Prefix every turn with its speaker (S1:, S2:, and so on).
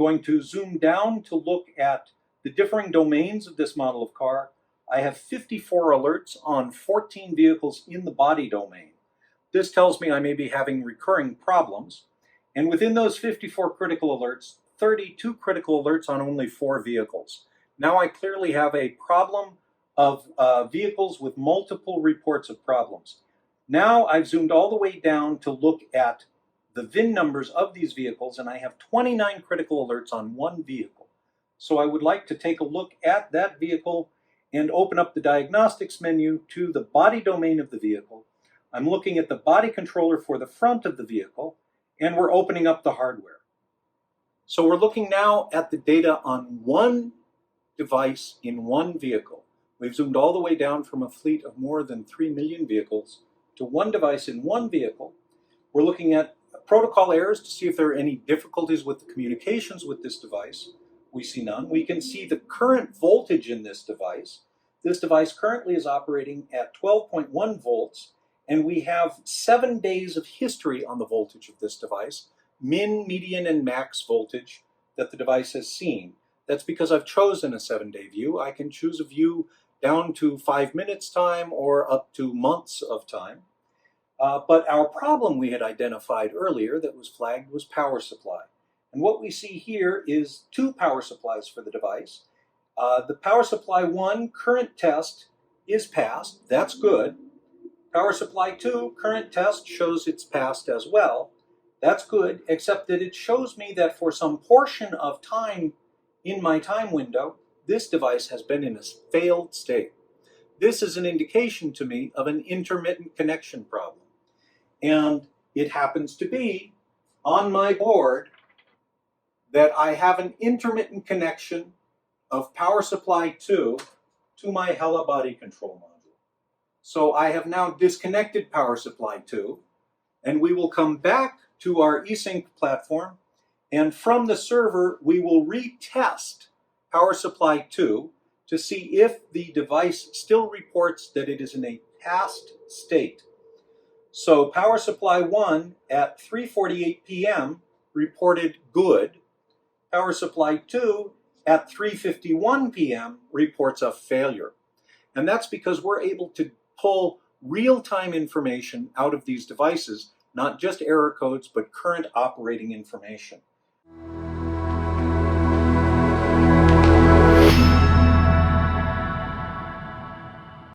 S1: going to zoom down to look at the differing domains of this model of car. I have 54 alerts on 14 vehicles in the body domain. This tells me I may be having recurring problems. And within those 54 critical alerts, 32 critical alerts on only 4 vehicles. Now I clearly have a problem of vehicles with multiple reports of problems. Now I've zoomed all the way down to look at the VIN numbers of these vehicles, and I have 29 critical alerts on one vehicle. So I would like to take a look at that vehicle and open up the Diagnostics menu to the body domain of the vehicle. I'm looking at the body controller for the front of the vehicle, and we're opening up the hardware. So we're looking now at the data on one device in one vehicle. We've zoomed all the way down from a fleet of more than 3 million vehicles to one device in one vehicle. We're looking at protocol errors to see if there are any difficulties with the communications with this device. We see none. We can see the current voltage in this device. This device currently is operating at 12.1 volts, and we have 7 days of history on the voltage of this device, min, median, and max voltage that the device has seen. That's because I've chosen a 7-day view. I can choose a view down to 5 minutes time or up to months of time. But our problem we had identified earlier that was flagged was power supply. And what we see here is 2 power supplies for the device. The power supply 1 current test is passed. That's good. Power supply 2 current test shows it's passed as well. That's good, except that it shows me that for some portion of time in my time window, this device has been in a failed state. This is an indication to me of an intermittent connection problem. And it happens to be on my board that I have an intermittent connection of power supply 2 to my Hella body control module. So I have now disconnected power supply 2, and we will come back to our eSync platform, and from the server we will retest power supply 2 to see if the device still reports that it is in a passed state. So power supply 1 at 3:48 p.m. reported good. Power supply 2 at 3:51 p.m. reports a failure. And that's because we're able to pull real-time information out of these devices, not just error codes, but current operating information.